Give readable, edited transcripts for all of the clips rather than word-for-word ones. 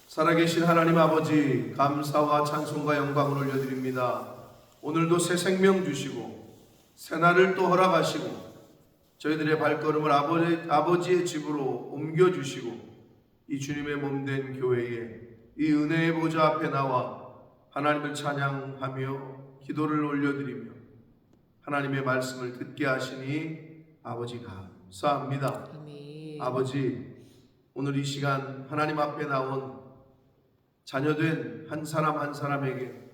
살아계신 하나님 아버지, 감사와 찬송과 영광을 올려드립니다. 오늘도 새 생명 주시고 새날을 또 허락하시고 저희들의 발걸음을 아버지의 집으로 옮겨주시고 이 주님의 몸된 교회에 이 은혜의 보좌 앞에 나와 하나님을 찬양하며 기도를 올려드리며 하나님의 말씀을 듣게 하시니 아버지 감사합니다. 아멘. 아버지, 오늘 이 시간 하나님 앞에 나온 자녀된 한 사람 한 사람에게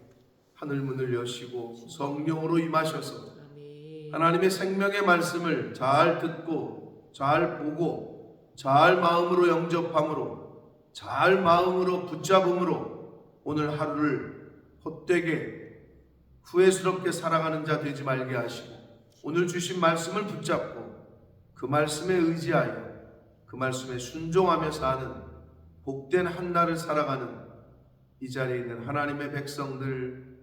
하늘 문을 여시고 성령으로 임하셔서 아멘. 하나님의 생명의 말씀을 잘 듣고 잘 보고 잘 마음으로 영접함으로 잘 마음으로 붙잡음으로 오늘 하루를 헛되게 후회스럽게 살아가는 자 되지 말게 하시고 오늘 주신 말씀을 붙잡고 그 말씀에 의지하여 그 말씀에 순종하며 사는 복된 한날을 살아가는 이 자리에 있는 하나님의 백성들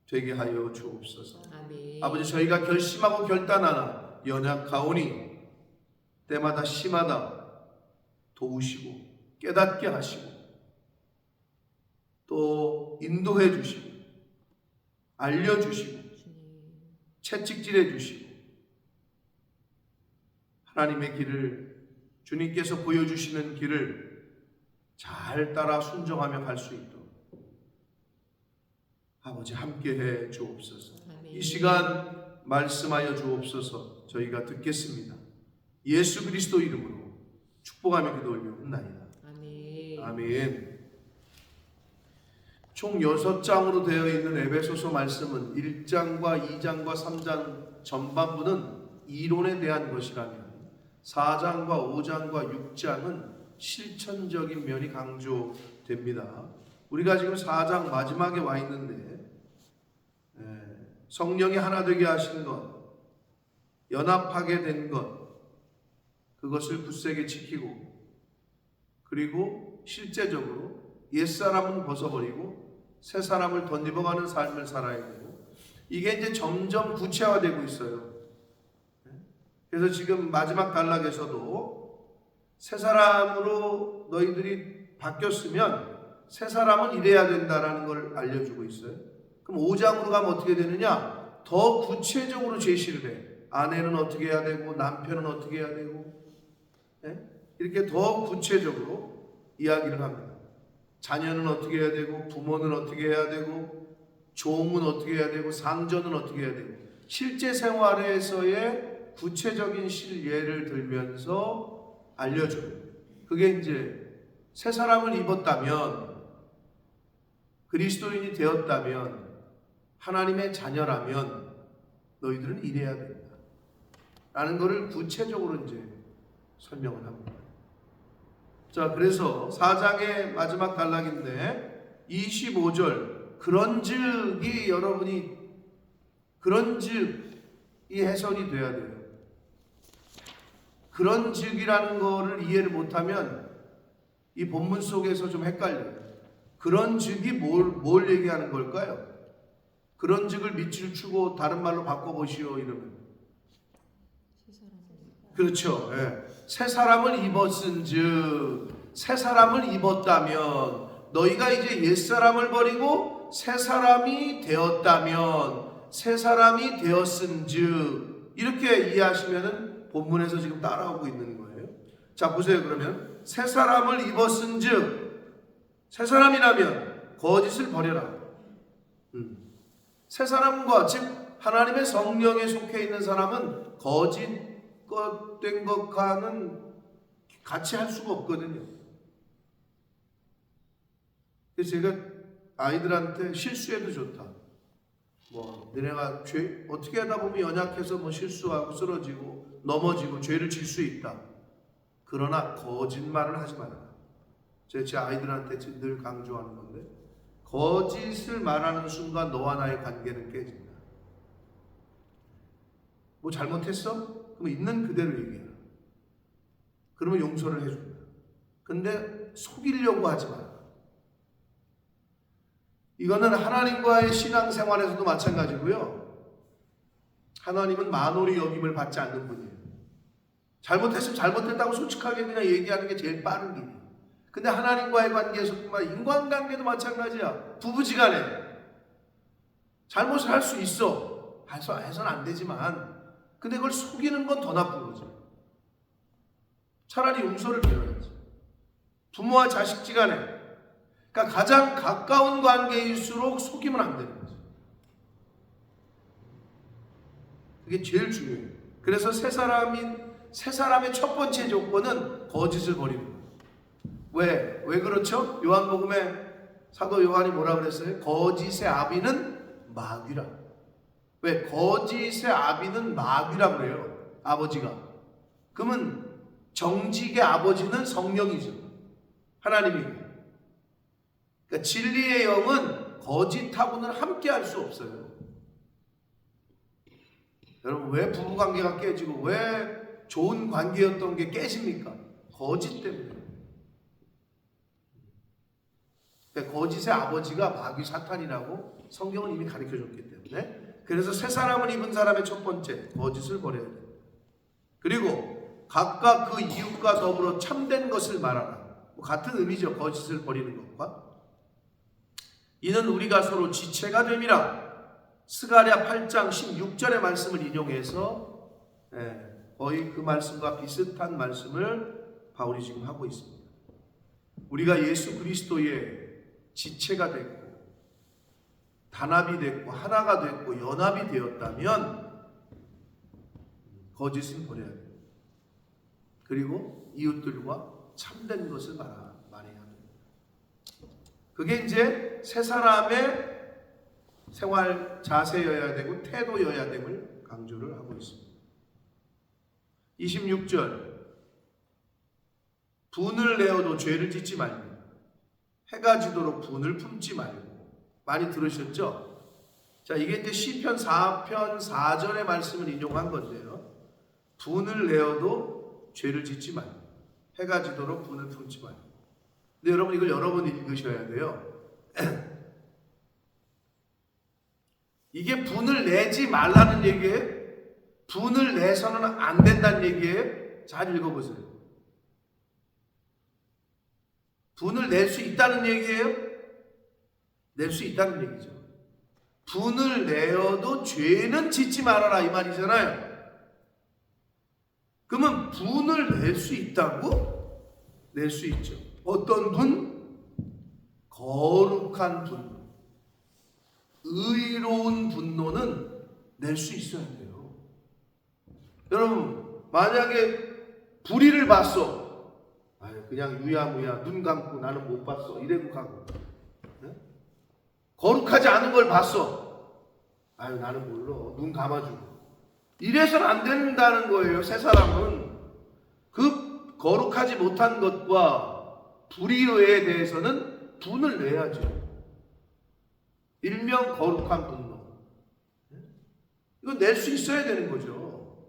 되게 하여 주옵소서. 아멘. 아버지, 저희가 결심하고 결단하나 연약하오니 때마다 심하다 도우시고 깨닫게 하시고 또 인도해 주시고 알려주시고 채찍질해 주시고 하나님의 길을 주님께서 보여주시는 길을 잘 따라 순종하며 갈 수 있도록 아버지 함께해 주옵소서. 아멘. 이 시간 말씀하여 주옵소서. 저희가 듣겠습니다. 예수 그리스도 이름으로 축복하며 기도 올려옵나이다. 아멘. 아멘. 총 6장으로 되어 있는 에베소서 말씀은 1장과 2장과 3장 전반부는 이론에 대한 것이라면 4장과 5장과 6장은 실천적인 면이 강조됩니다. 우리가 지금 4장 마지막에 와 있는데 성령이 하나 되게 하신 것, 연합하게 된 것, 그것을 굳세게 지키고 그리고 실제적으로 옛사람은 벗어버리고 새 사람을 덧입어가는 삶을 살아야 되고 이게 이제 점점 구체화되고 있어요. 그래서 지금 마지막 단락에서도 새 사람으로 너희들이 바뀌었으면 새 사람은 이래야 된다라는 걸 알려주고 있어요. 그럼 5장으로 가면 어떻게 되느냐? 더 구체적으로 제시를 해. 아내는 어떻게 해야 되고 남편은 어떻게 해야 되고 이렇게 더 구체적으로 이야기를 합니다. 자녀는 어떻게 해야 되고 부모는 어떻게 해야 되고 종은 어떻게 해야 되고 상전은 어떻게 해야 되고 실제 생활에서의 구체적인 실예를 들면서 알려줘요. 그게 이제 새 사람을 입었다면 그리스도인이 되었다면 하나님의 자녀라면 너희들은 이래야 된다 라는 것을 구체적으로 이제 설명을 합니다. 자, 그래서 4장의 마지막 단락인데 25절 그런즉이 여러분이 그런즉 이 해석이 돼야 돼요. 그런즉이라는 거를 이해를 못하면 이 본문 속에서 좀 헷갈려요. 그런즉이 뭘 얘기하는 걸까요? 그런즉을 밑줄 치고 다른 말로 바꿔보시오 이러면 그렇죠. 새 사람을 입었은즉 새 사람을 입었다면 너희가 이제 옛사람을 버리고 새 사람이 되었다면 새 사람이 되었은즉 이렇게 이해하시면은 본문에서 지금 따라오고 있는 거예요. 자, 보세요. 그러면 새 사람을 입었은즉 새 사람이라면 거짓을 버려라. 새 사람과 즉 하나님의 성령에 속해 있는 사람은 거짓된 것과는 같이 할 수가 없거든요. 그래서 제가 아이들한테 실수해도 좋다. 너네가 죄 어떻게 하다 보면 연약해서 실수하고 쓰러지고 넘어지고 죄를 질 수 있다. 그러나 거짓말을 하지 말아라. 제가 제 아이들한테 늘 강조하는 건데 거짓을 말하는 순간 너와 나의 관계는 깨진다. 뭐 잘못했어? 그럼 있는 그대로 얘기해라. 그러면 용서를 해준다. 근데 속이려고 하지 마라. 이거는 하나님과의 신앙생활에서도 마찬가지고요. 하나님은 만홀히 여김을 받지 않는 분이에요. 잘못했으면 잘못했다고 솔직하게 그냥 얘기하는 게 제일 빠른 길이에요. 근데 하나님과의 관계에서뿐만 아니라 인간관계도 마찬가지야. 부부지간에 잘못을 할 수 있어. 해서는 안 되지만, 근데 그걸 속이는 건 더 나쁜 거죠. 차라리 용서를 빌어야지. 부모와 자식지간에, 그러니까 가장 가까운 관계일수록 속이면 안 되는 거죠. 그게 제일 중요해요. 그래서 세 사람의 첫 번째 조건은 거짓을 버리는 거예요. 왜 그렇죠? 요한복음에 사도 요한이 뭐라 그랬어요? 거짓의 아비는 마귀라. 왜? 거짓의 아비는 마귀라 그래요. 아버지가. 그러면 정직의 아버지는 성령이죠. 하나님이고. 그러니까 진리의 영은 거짓하고는 함께 할 수 없어요. 여러분, 왜 부부관계가 깨지고 왜 좋은 관계였던 게 깨집니까? 거짓 때문에. 그러니까 거짓의 아버지가 마귀 사탄이라고 성경은 이미 가르쳐줬기 때문에, 그래서 새 사람을 입은 사람의 첫 번째, 거짓을 버려야 돼요. 그리고 각각 그 이웃과 더불어 참된 것을 말하라. 같은 의미죠. 거짓을 버리는 것과. 이는 우리가 서로 지체가 됨이라. 스가랴 8장 16절의 말씀을 인용해서 거의 그 말씀과 비슷한 말씀을 바울이 지금 하고 있습니다. 우리가 예수 그리스도의 지체가 됐고 단합이 됐고 하나가 됐고 연합이 되었다면 거짓은 버려야 돼요. 그리고 이웃들과 참된 것을 말해야 합니다. 그게 이제 세 사람의 생활 자세여야 되고 태도여야 됨을 강조를 하고 있습니다. 26절, 분을 내어도 죄를 짓지 말고 해가 지도록 분을 품지 말고. 많이 들으셨죠? 자, 이게 이제 시편 4편 4절의 말씀을 인용한 건데요. 분을 내어도 죄를 짓지 말고 해가 지도록 분을 품지 말고. 근데 여러분, 이걸 여러 번 읽으셔야 돼요. 이게 분을 내지 말라는 얘기예요? 분을 내서는 안 된다는 얘기예요? 잘 읽어보세요. 분을 낼 수 있다는 얘기예요? 낼 수 있다는 얘기죠. 분을 내어도 죄는 짓지 말아라 이 말이잖아요. 그러면 분을 낼 수 있다고? 낼 수 있죠. 어떤 분? 거룩한 분노, 의로운 분노는 낼 수 있어야 돼요. 여러분, 만약에 불의를 봤어. 그냥 유야무야 눈 감고 나는 못 봤어 이래고 가고, 네? 거룩하지 않은 걸 봤어. 나는 몰라 눈 감아주고 이래서는 안 된다는 거예요. 세 사람은 그 거룩하지 못한 것과 불의에 대해서는 분을 내야죠. 일명 거룩한 분노. 이거 낼 수 있어야 되는 거죠.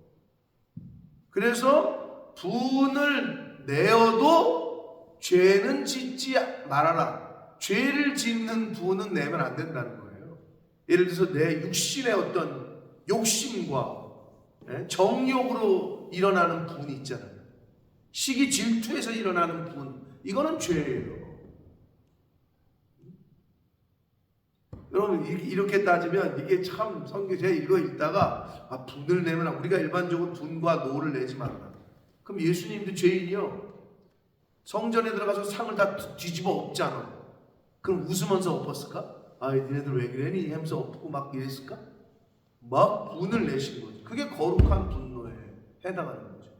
그래서 분을 내어도 죄는 짓지 말아라. 죄를 짓는 분은 내면 안 된다는 거예요. 예를 들어서 내 육신의 어떤 욕심과 정욕으로 일어나는 분이 있잖아요. 시기 질투에서 일어나는 분, 이거는 죄예요. 여러분, 이렇게 따지면 이게 참 성경 제가 읽다가 분을 내면 우리가 일반적으로 분과 노를 내지 말라. 그럼 예수님도 죄인이요. 성전에 들어가서 상을 다 뒤집어 엎잖아. 그럼 웃으면서 엎었을까? 니네들 왜 그러니? 하면서 엎고 막 이랬을까? 막 분을 내신 거죠. 그게 거룩한 분노에 해당하는 거죠.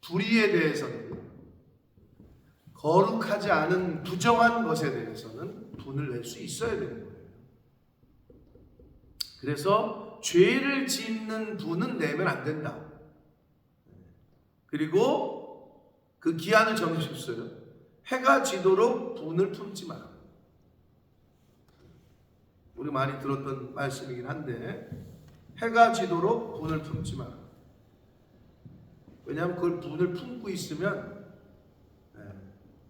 불의에 대해서는, 거룩하지 않은 부정한 것에 대해서는 분을 낼 수 있어야 되는 거예요. 그래서 죄를 짓는 분은 내면 안 된다. 그리고 그 기한을 정해주셨어요. 해가 지도록 분을 품지 마라. 우리 많이 들었던 말씀이긴 한데, 해가 지도록 분을 품지 마라. 왜냐하면 그걸 분을 품고 있으면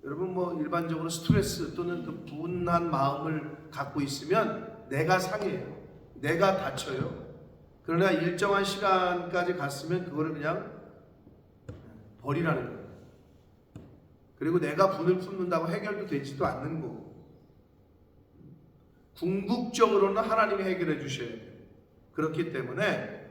여러분, 일반적으로 스트레스 또는 그 분한 마음을 갖고 있으면 내가 상해요. 내가 다쳐요. 그러나 일정한 시간까지 갔으면 그거를 그냥 버리라는 거예요. 그리고 내가 분을 품는다고 해결도 되지도 않는 거고, 궁극적으로는 하나님이 해결해 주셔야 돼요. 그렇기 때문에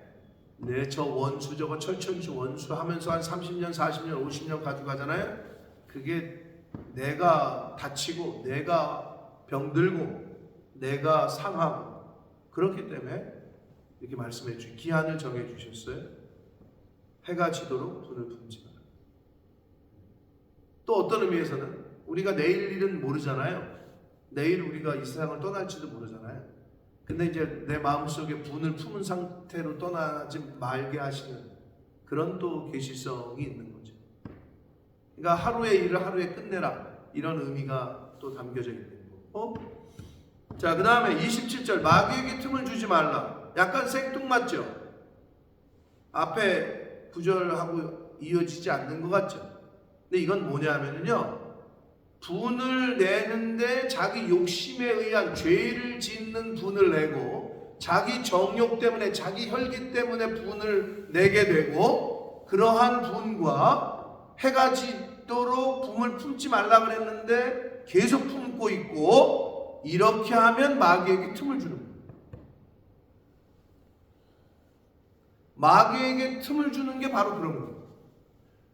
네, 저 원수 저거 철천지 원수 하면서 한 30년, 40년, 50년 가지고 가잖아요. 그게 내가 다치고 내가 병들고 내가 상하고, 그렇기 때문에 이렇게 말씀해 주신 기한을 정해 주셨어요. 해가 지도록 분을 품지 마라. 또 어떤 의미에서는 우리가 내일 일은 모르잖아요. 내일 우리가 이 세상을 떠날지도 모르잖아요. 근데 이제 내 마음속에 분을 품은 상태로 떠나지 말게 하시는 그런 또 계시성이 있는 거죠. 그러니까 하루의 일을 하루에 끝내라, 이런 의미가 또 담겨져 있는 거고. 자, 그 다음에 27절 마귀에게 틈을 주지 말라. 약간 생뚱맞죠? 앞에 구절하고 이어지지 않는 것 같죠? 근데 이건 뭐냐면요, 분을 내는데 자기 욕심에 의한 죄를 짓는 분을 내고, 자기 정욕 때문에 자기 혈기 때문에 분을 내게 되고, 그러한 분과 해가 지도록 분을 품지 말라 그랬는데 계속 품고 있고, 이렇게 하면 마귀에게 틈을 주는 거예요. 마귀에게 틈을 주는 게 바로 그런 거예요.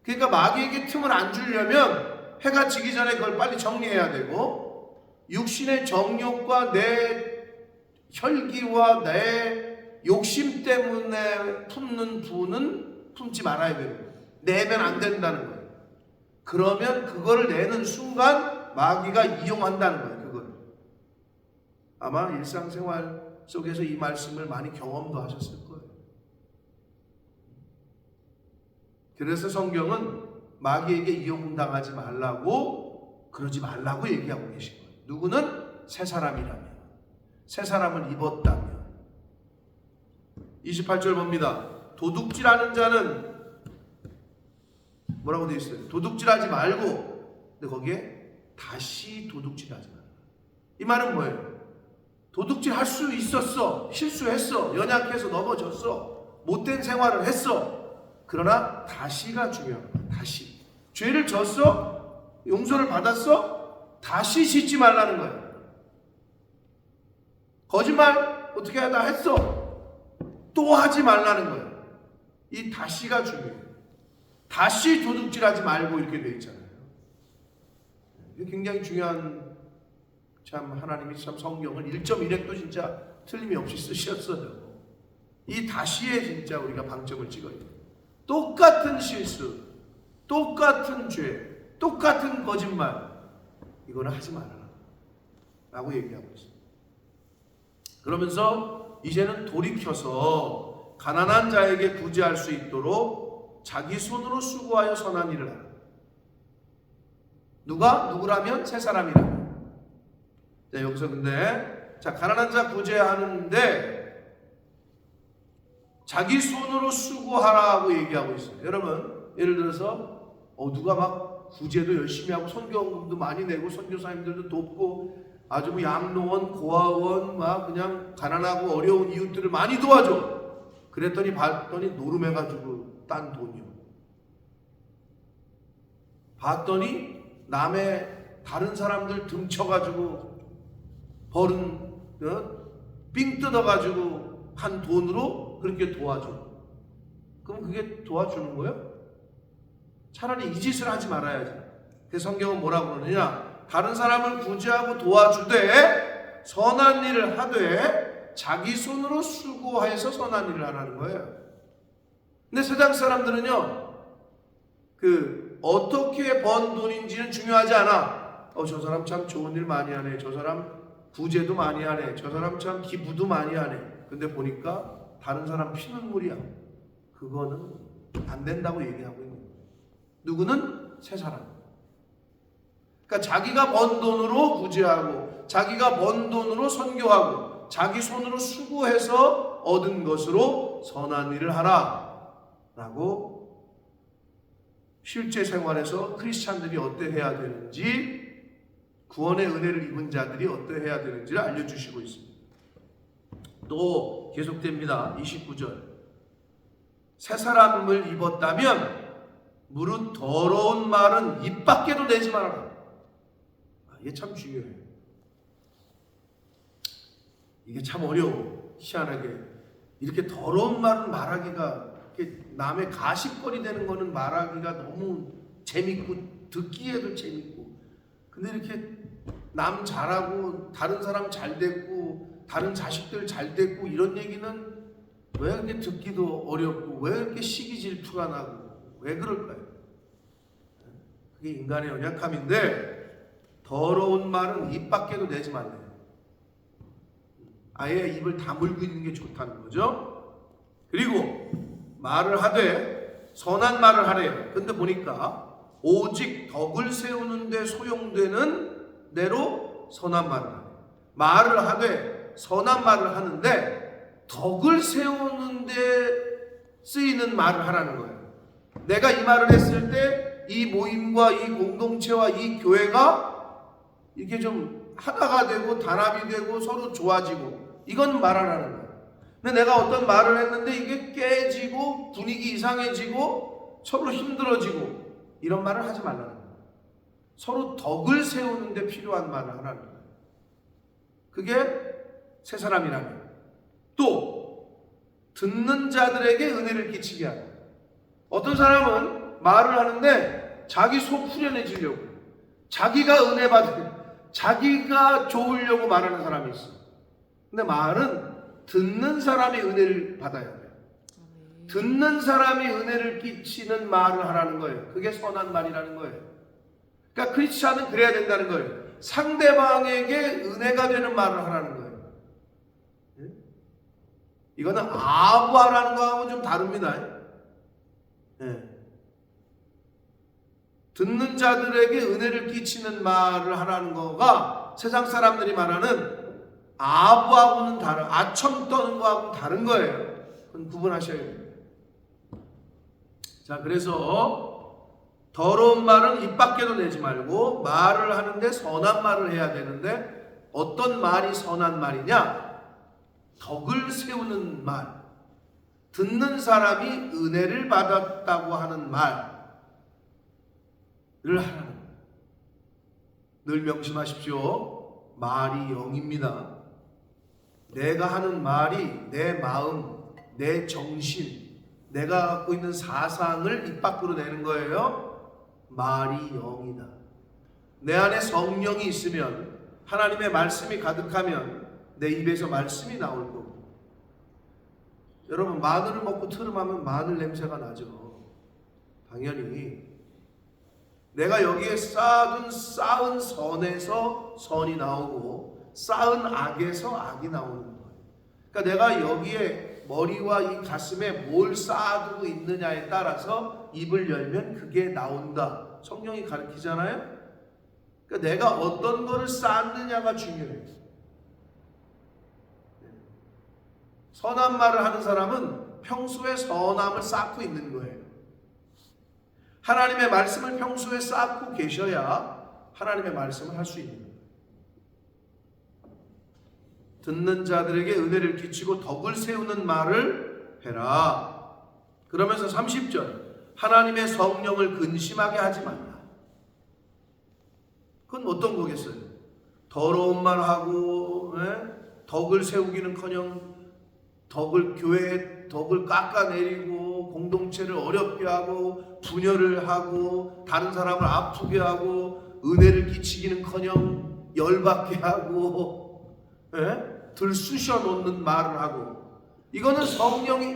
그러니까 마귀에게 틈을 안 주려면 해가 지기 전에 그걸 빨리 정리해야 되고, 육신의 정욕과 내 혈기와 내 욕심 때문에 품는 분은 품지 말아야 되는 거예요. 내면 안 된다는 거예요. 그러면 그거를 내는 순간 마귀가 이용한다는 거예요. 그걸 아마 일상생활 속에서 이 말씀을 많이 경험도 하셨을 거예요. 그래서 성경은 마귀에게 이용당하지 말라고, 그러지 말라고 얘기하고 계신 거예요. 누구는 새 사람이라면, 새 사람을 입었다면. 28절 봅니다. 도둑질하는 자는 뭐라고 되어 있어요? 도둑질하지 말고, 근데 거기에 다시 도둑질하지 말라. 이 말은 뭐예요? 도둑질할 수 있었어, 실수했어, 연약해서 넘어졌어, 못된 생활을 했어. 그러나 다시가 중요한 거예요. 다시 죄를 졌어, 용서를 받았어, 다시 짓지 말라는 거예요. 거짓말 어떻게 하다 했어, 또 하지 말라는 거예요. 이 다시가 중요해요. 다시 도둑질하지 말고 이렇게 되어 있잖아요. 이게 굉장히 중요한, 참 하나님이 참 성경을 1.1획도 진짜 틀림이 없이 쓰셨어요. 이 다시에 진짜 우리가 방점을 찍어야 돼요. 똑같은 실수, 똑같은 죄, 똑같은 거짓말, 이거는 하지 말아라 라고 얘기하고 있습니다. 그러면서 이제는 돌이켜서 가난한 자에게 구제할 수 있도록 자기 손으로 수고하여 선한 일을 하라. 누구라면? 새 사람이라면. 자, 여기서 근데 가난한 자 구제하는데 자기 손으로 수고하라고 얘기하고 있어요. 여러분, 예를 들어서 누가 막 구제도 열심히 하고 선교원금도 많이 내고 선교사님들도 돕고 아주 뭐 양로원, 고아원 막 그냥 가난하고 어려운 이웃들을 많이 도와줘. 그랬더니 봤더니 노름해가지고 딴 돈이요. 봤더니 남의 다른 사람들 등쳐가지고 벌은 삥 뜯어가지고 한 돈으로 그렇게 도와줘. 그럼 그게 도와주는 거예요? 차라리 이 짓을 하지 말아야지. 그 성경은 뭐라고 그러느냐? 다른 사람을 구제하고 도와주되 선한 일을 하되 자기 손으로 수고해서 선한 일을 하라는 거예요. 근데 세상 사람들은요, 어떻게 번 돈인지는 중요하지 않아. 저 사람 참 좋은 일 많이 하네. 저 사람 구제도 많이 하네. 저 사람 참 기부도 많이 하네. 근데 보니까 다른 사람 피눈물이야. 그거는 안 된다고 얘기하고 있는 거예요. 누구는? 새 사람. 그러니까 자기가 번 돈으로 구제하고 자기가 번 돈으로 선교하고 자기 손으로 수고해서 얻은 것으로 선한 일을 하라 라고 실제 생활에서 크리스찬들이 어떠해야 되는지, 구원의 은혜를 입은 자들이 어떠해야 되는지를 알려주시고 있습니다. 또 계속됩니다. 29절 새 사람을 입었다면 무릇 더러운 말은 입 밖에도 내지 말아라. 이게 참 중요해요. 이게 참 어려워. 희한하게 이렇게 더러운 말은 말하기가, 이렇게 남의 가십거리 되는 거는 말하기가 너무 재밌고 듣기에도 재밌고, 근데 이렇게 남 잘하고 다른 사람 잘 됐고 다른 자식들 잘 됐고 이런 얘기는 왜 이렇게 듣기도 어렵고 왜 이렇게 시기 질투가 나고 왜 그럴까요? 그게 인간의 연약함인데, 더러운 말은 입 밖에도 내지 말래요. 아예 입을 다물고 있는 게 좋다는 거죠. 그리고 말을 하되 선한 말을 하래요. 근데 보니까 오직 덕을 세우는 데 소용되는 대로 선한 말을 하래요. 말을 하되 선한 말을 하는데 덕을 세우는 데 쓰이는 말을 하라는 거예요. 내가 이 말을 했을 때 이 모임과 이 공동체와 이 교회가 이게 좀 하나가 되고 단합이 되고 서로 좋아지고, 이건 말하라는 거예요. 근데 내가 어떤 말을 했는데 이게 깨지고 분위기 이상해지고 서로 힘들어지고, 이런 말을 하지 말라는 거예요. 서로 덕을 세우는 데 필요한 말을 하라는 거예요. 그게 새 사람이라면. 또 듣는 자들에게 은혜를 끼치게 하라. 어떤 사람은 말을 하는데 자기 속 후련해지려고, 자기가 은혜 받으려고, 자기가 좋으려고 말하는 사람이 있어. 근데 말은 듣는 사람이 은혜를 받아야 돼요. 듣는 사람이 은혜를 끼치는 말을 하라는 거예요. 그게 선한 말이라는 거예요. 그러니까 크리스찬은 그래야 된다는 거예요. 상대방에게 은혜가 되는 말을 하라는 거예요. 이거는 아부하라는 거하고 좀 다릅니다. 듣는 자들에게 은혜를 끼치는 말을 하라는 거가 세상 사람들이 말하는 아부하고는 다른, 아첨 떠는 거하고는 다른 거예요. 그건 구분하셔야 돼요. 자, 그래서 더러운 말은 입 밖에도 내지 말고 말을 하는데 선한 말을 해야 되는데, 어떤 말이 선한 말이냐? 덕을 세우는 말, 듣는 사람이 은혜를 받았다고 하는 말을 하라는 거예요. 늘 명심하십시오. 말이 영입니다. 내가 하는 말이 내 마음, 내 정신, 내가 갖고 있는 사상을 입 밖으로 내는 거예요. 말이 영이다. 내 안에 성령이 있으면, 하나님의 말씀이 가득하면 내 입에서 말씀이 나올 거고. 여러분, 마늘을 먹고 트름하면 마늘 냄새가 나죠. 당연히 내가 여기에 쌓은 선에서 선이 나오고 쌓은 악에서 악이 나오는 거예요. 그러니까 내가 여기에 머리와 이 가슴에 뭘 쌓아두고 있느냐에 따라서 입을 열면 그게 나온다. 성경이 가르치잖아요. 그러니까 내가 어떤 거를 쌓느냐가 중요해요. 선한 말을 하는 사람은 평소에 선함을 쌓고 있는 거예요. 하나님의 말씀을 평소에 쌓고 계셔야 하나님의 말씀을 할 수 있는 거예요. 듣는 자들에게 은혜를 끼치고 덕을 세우는 말을 해라. 그러면서 30절, 하나님의 성령을 근심하게 하지 말라. 그건 어떤 거겠어요? 더러운 말하고 덕을 세우기는커녕 교회의 덕을 깎아내리고 공동체를 어렵게 하고 분열을 하고 다른 사람을 아프게 하고 은혜를 끼치기는커녕 열받게 하고 들쑤셔 놓는 말을 하고, 이거는 성령이,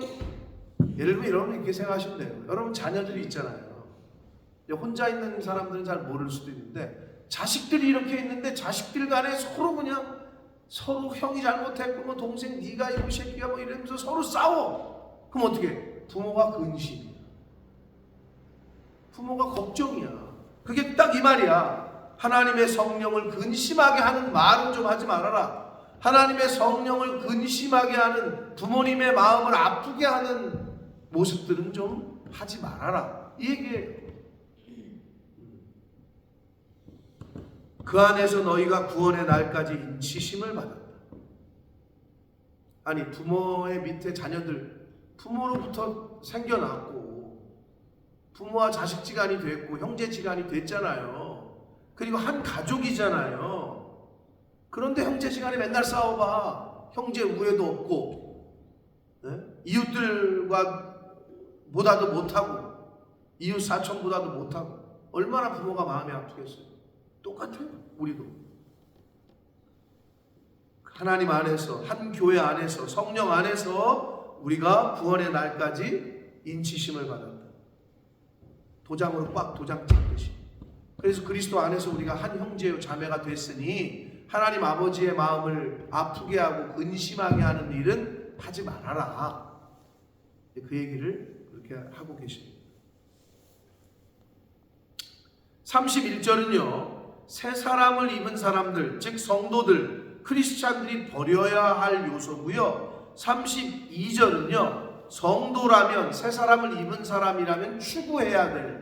예를 들면 여러분 이렇게 생각하시면 돼요. 여러분 자녀들이 있잖아요. 혼자 있는 사람들은 잘 모를 수도 있는데, 자식들이 이렇게 있는데 자식들 간에 서로 그냥 서로 형이 잘못했고 뭐 동생 네가 이런 새끼야 뭐 이러면서 서로 싸워. 그럼 어떻게 해? 부모가 근심이야. 부모가 걱정이야. 그게 딱 이 말이야. 하나님의 성령을 근심하게 하는 말은 좀 하지 말아라. 하나님의 성령을 근심하게 하는, 부모님의 마음을 아프게 하는 모습들은 좀 하지 말아라. 이 얘기예요. 그 안에서 너희가 구원의 날까지 인치심을 받았다. 아니, 부모의 밑에 자녀들, 부모로부터 생겨났고 부모와 자식지간이 됐고 형제지간이 됐잖아요. 그리고 한 가족이잖아요. 그런데 형제지간에 맨날 싸워봐. 형제 우애도 없고, 네? 이웃들과 보다도 못하고, 이웃 사촌보다도 못하고, 얼마나 부모가 마음이 아프겠어요. 똑같아요. 우리도 하나님 안에서, 한 교회 안에서, 성령 안에서 우리가 구원의 날까지 인치심을 받았다. 도장으로 꽉 도장 찍듯이. 그래서 그리스도 안에서 우리가 한 형제요 자매가 됐으니 하나님 아버지의 마음을 아프게 하고 근심하게 하는 일은 하지 말아라. 그 얘기를 그렇게 하고 계십니다. 31절은요. 새 사람을 입은 사람들, 즉 성도들, 크리스찬들이 버려야 할 요소고요. 32절은요. 성도라면, 새 사람을 입은 사람이라면 추구해야 될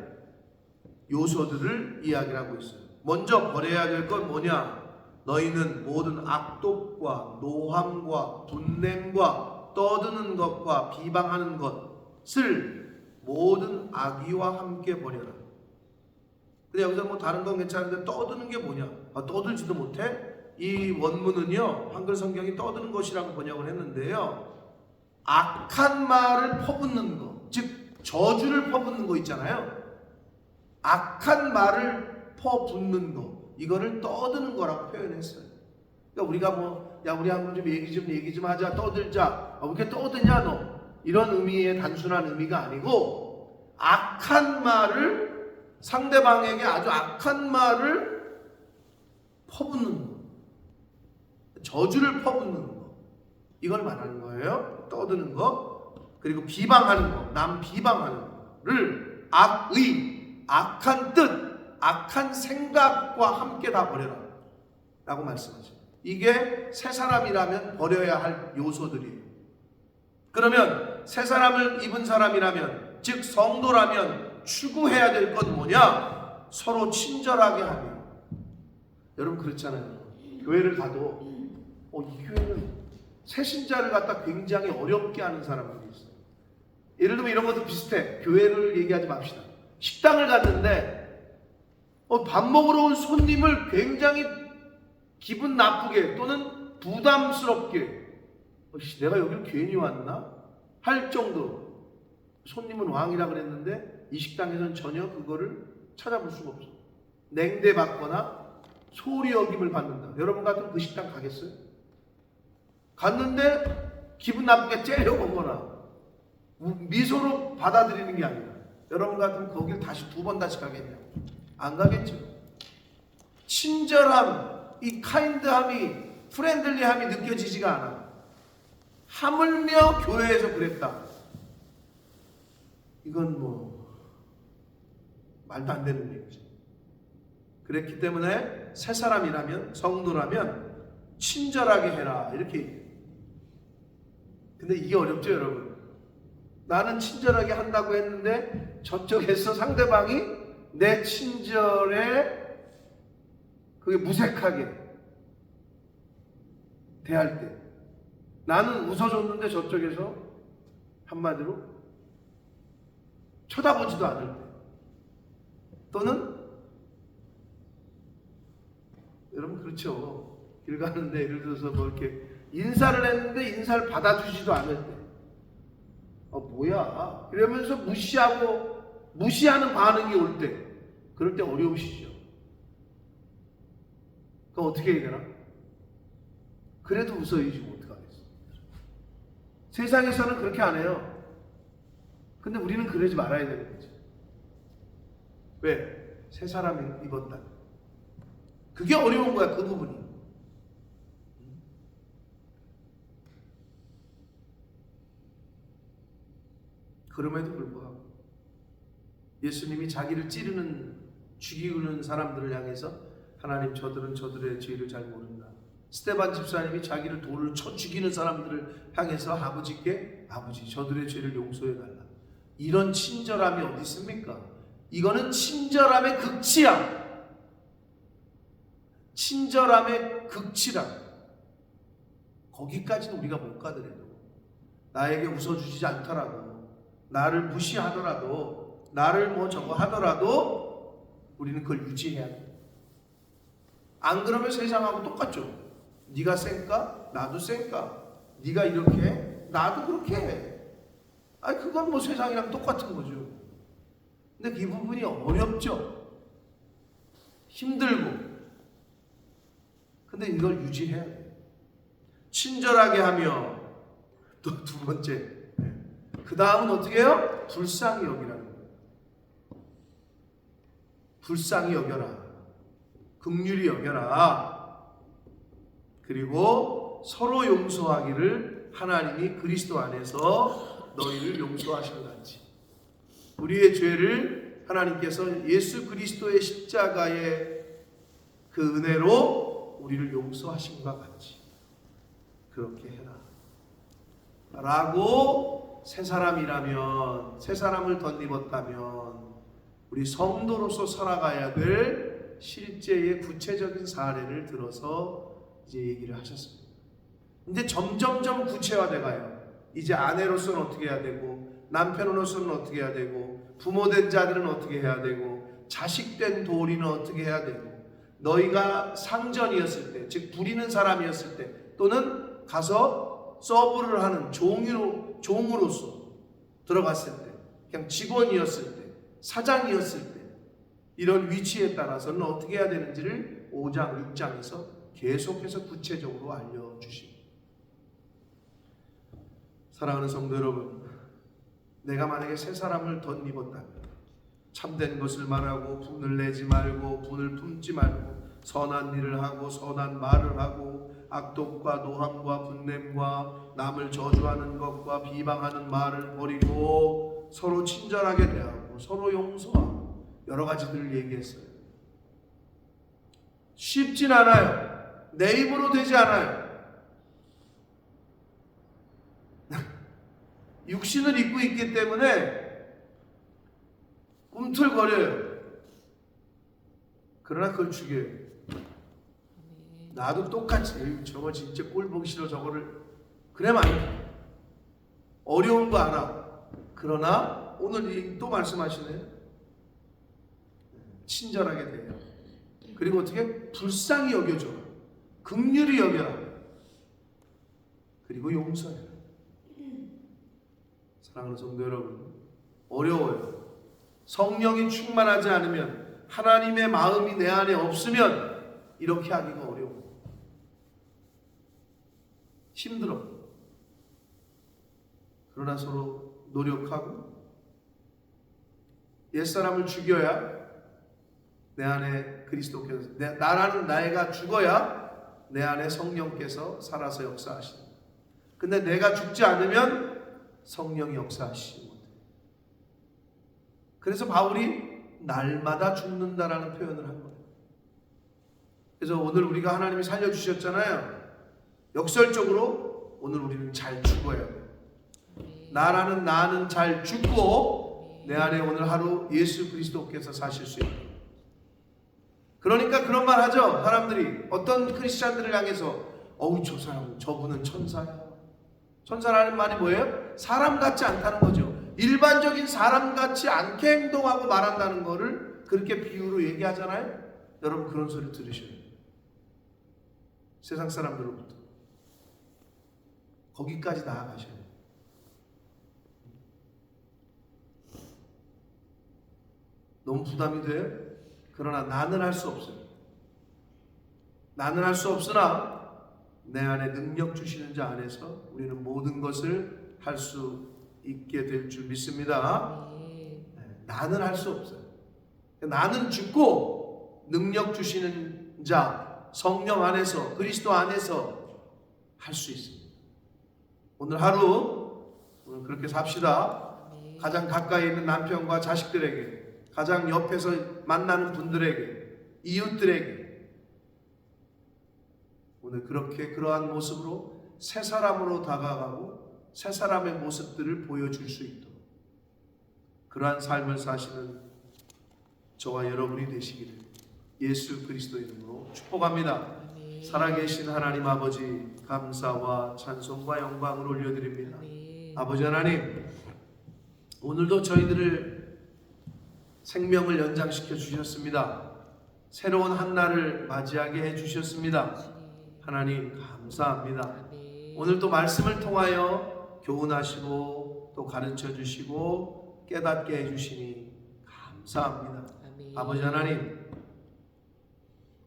요소들을 이야기하고 있어요. 먼저 버려야 될 건 뭐냐? 너희는 모든 악독과 노함과 분냄과 떠드는 것과 비방하는 것을 모든 악의와 함께 버려라. 근데 여기서 뭐 다른 건 괜찮은데 떠드는 게 뭐냐? 떠들지도 못해? 이 원문은요, 한글 성경이 떠드는 것이라고 번역을 했는데요, 악한 말을 퍼붓는 거, 즉 저주를 퍼붓는 거 있잖아요. 악한 말을 퍼붓는 거, 이거를 떠드는 거라고 표현했어요. 그러니까 우리가 뭐, 야 우리 한번 좀 얘기 좀 하자, 떠들자. 왜 이렇게 떠드냐 너? 이런 의미의 단순한 의미가 아니고, 악한 말을, 상대방에게 아주 악한 말을 퍼붓는 거, 저주를 퍼붓는 거, 이걸 말하는 거예요. 떠드는 거. 그리고 비방하는 거, 남 비방하는 거를 악의, 악한 뜻, 악한 생각과 함께 다 버려라 라고 말씀하죠. 이게 새 사람이라면 버려야 할 요소들이에요. 그러면 새 사람을 입은 사람이라면, 즉 성도라면 추구해야 될 건 뭐냐? 서로 친절하게 하며. 여러분 그렇잖아요. 교회를 가도 이 교회는 새 신자를 갖다 굉장히 어렵게 하는 사람들이 있어요. 예를 들면 이런 것도 비슷해. 교회를 얘기하지 맙시다. 식당을 갔는데 밥 먹으러 온 손님을 굉장히 기분 나쁘게 또는 부담스럽게 내가 여기를 괜히 왔나? 할 정도로 손님은 왕이라 그랬는데 이 식당에서는 전혀 그거를 찾아볼 수가 없어. 냉대받거나 소홀히 여김을 받는다. 여러분 같으면 그 식당 가겠어요? 갔는데 기분 나쁘게 째려보거나 미소로 받아들이는 게 아니라 여러분 같으면 거길 다시 두 번 다시 가겠냐? 안 가겠죠. 친절함, 이 카인드함이, 프렌들리함이 느껴지지가 않아. 하물며 교회에서 그랬다. 이건 뭐 말도 안 되는 얘기죠. 그랬기 때문에 새 사람이라면, 성도라면 친절하게 해라 이렇게 얘기해요. 근데 이게 어렵죠 여러분. 나는 친절하게 한다고 했는데 저쪽에서 상대방이 내 친절에 그게 무색하게 대할 때, 나는 웃어줬는데 저쪽에서 한마디로 쳐다보지도 않을 때, 또는 여러분 그렇죠. 길 가는데 예를 들어서 뭐 이렇게 인사를 했는데 인사를 받아주지도 않을 때, 뭐야 이러면서 무시하는 반응이 올 때, 그럴 때 어려우시죠. 그럼 어떻게 해야 되나? 그래도 웃어야지 뭐 어떡하겠어. 세상에서는 그렇게 안 해요. 근데 우리는 그러지 말아야 되는 거지. 왜? 새 사람이 입었다. 그게 어려운 거야, 그 부분이. 그럼에도 불구하고 예수님이 자기를 죽이는 사람들을 향해서 하나님 저들은 저들의 죄를 잘 모른다. 스데반 집사님이 자기를 돌을 쳐 죽이는 사람들을 향해서 아버지께 아버지 저들의 죄를 용서해 달라. 이런 친절함이 어디 있습니까? 이거는 친절함의 극치야. 친절함의 극치라. 거기까지는 우리가 못 가더라도, 나에게 웃어주지 않더라도, 나를 무시하더라도 나를 뭐 저거 하더라도 우리는 그걸 유지해야 돼. 안 그러면 세상하고 똑같죠. 네가 쌩까? 나도 쌩까? 네가 이렇게 해? 나도 그렇게 해. 아니 그건 뭐 세상이랑 똑같은 거죠. 근데 이 부분이 어렵죠. 힘들고. 근데 이걸 유지해야 돼. 친절하게 하며 또 두 번째. 그 다음은 어떻게 해요? 불쌍히 여기라는 거예요. 불쌍히 여겨라. 긍휼히 여겨라. 그리고 서로 용서하기를 하나님이 그리스도 안에서 너희를 용서하신 같이 우리의 죄를 하나님께서 예수 그리스도의 십자가의 그 은혜로 우리를 용서하신 것 같이 그렇게 해라 라고 새 사람이라면 새 사람을 덧입었다면 우리 성도로서 살아가야 될 실제의 구체적인 사례를 들어서 이제 얘기를 하셨습니다. 근데 점점점 구체화돼 가요. 이제 아내로서는 어떻게 해야 되고 남편으로서는 어떻게 해야 되고 부모된 자들은 어떻게 해야 되고 자식된 도리는 어떻게 해야 되고 너희가 상전이었을 때 즉 부리는 사람이었을 때 또는 가서 서브를 하는 종으로서 들어갔을 때 그냥 직원이었을 때 사장이었을 때 이런 위치에 따라서는 어떻게 해야 되는지를 5장 6장에서 계속해서 구체적으로 알려주십니다. 사랑하는 성도 여러분, 내가 만약에 새 사람을 덧입었다면 참된 것을 말하고 분을 내지 말고 분을 품지 말고 선한 일을 하고 선한 말을 하고 악독과 노함과 분냄과 남을 저주하는 것과 비방하는 말을 버리고 서로 친절하게 대하고 서로 용서하고 여러 가지들을 얘기했어요. 쉽진 않아요. 내 힘으로 되지 않아요. 육신을 입고 있기 때문에 꿈틀거려요. 그러나 그걸 죽여요. 나도 똑같이 저거 진짜 꼴 보기 싫어 저거를 그래만 어려운 거 알아. 그러나 오늘 또 말씀하시네요. 친절하게 돼요. 그리고 어떻게 불쌍히 여겨줘. 긍휼히 여겨라. 그리고 용서해라. 사랑하는 성도 여러분, 어려워요. 성령이 충만하지 않으면 하나님의 마음이 내 안에 없으면 이렇게 하기가 어려워. 힘들어. 그러나 서로 노력하고 옛사람을 죽여야 내 안에 그리스도께서 나라는 나이가 죽어야 내 안에 성령께서 살아서 역사하신다. 근데 내가 죽지 않으면 성령이 역사하시지 못해. 그래서 바울이 날마다 죽는다라는 표현을 한 거예요. 그래서 오늘 우리가 하나님이 살려주셨잖아요. 역설적으로 오늘 우리는 잘 죽어야 돼요. 나라는 나는 잘 죽고 내 안에 오늘 하루 예수 그리스도께서 사실 수 있다. 그러니까 그런 말 하죠. 사람들이 어떤 크리스찬들을 향해서 어우 저 사람 저분은 천사야. 천사라는 말이 뭐예요? 사람 같지 않다는 거죠. 일반적인 사람 같지 않게 행동하고 말한다는 거를 그렇게 비유로 얘기하잖아요. 여러분 그런 소리 들으셔야 돼요. 세상 사람들로부터 거기까지 나아가셔야 돼요. 너무 부담이 돼요? 그러나 나는 할 수 없어요. 나는 할 수 없으나 내 안에 능력 주시는 자 안에서 우리는 모든 것을 할 수 있게 될 줄 믿습니다. 나는 할 수 없어요. 나는 죽고 능력 주시는 자 성령 안에서 그리스도 안에서 할 수 있습니다. 오늘 하루 그렇게 삽시다. 가장 가까이 있는 남편과 자식들에게 가장 옆에서 만나는 분들에게 이웃들에게 오늘 그렇게 그러한 모습으로 새 사람으로 다가가고 새 사람의 모습들을 보여줄 수 있도록 그러한 삶을 사시는 저와 여러분이 되시기를 예수 그리스도 이름으로 축복합니다. 살아계신 하나님 아버지 감사와 찬송과 영광을 올려드립니다. 아버지 하나님 오늘도 저희들을 생명을 연장시켜 주셨습니다. 새로운 한 날을 맞이하게 해 주셨습니다. 하나님 감사합니다. 아멘. 오늘 또 말씀을 통하여 교훈하시고 또 가르쳐 주시고 깨닫게 해 주시니 감사합니다. 아멘. 아버지 하나님,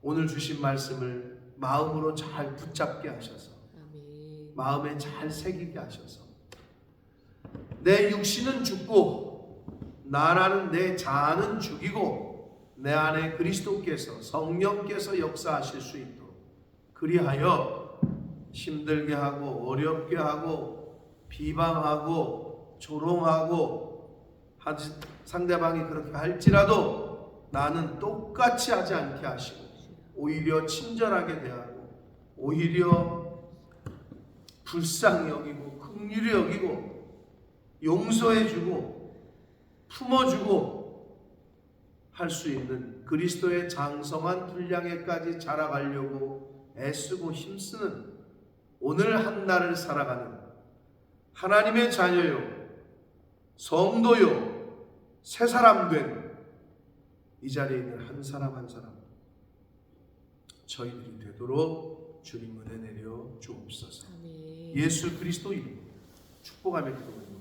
오늘 주신 말씀을 마음으로 잘 붙잡게 하셔서 아멘. 마음에 잘 새기게 하셔서 내 육신은 죽고 나라는 내 자아는 죽이고 내 안에 그리스도께서 성령께서 역사하실 수 있도록, 그리하여 힘들게 하고 어렵게 하고 비방하고 조롱하고 상대방이 그렇게 할지라도 나는 똑같이 하지 않게 하시고 오히려 친절하게 대하고 오히려 불쌍히 여기고 긍휼히 여기고 용서해주고 품어주고 할 수 있는 그리스도의 장성한 분량에까지 자라가려고 애쓰고 힘쓰는 오늘 한 날을 살아가는 하나님의 자녀요, 성도요, 새 사람 된 이 자리에 있는 한 사람 한 사람 저희들이 되도록 주님 은혜 내려 주옵소서. 아멘. 예수 그리스도 이름으로 축복하며 기도합니다.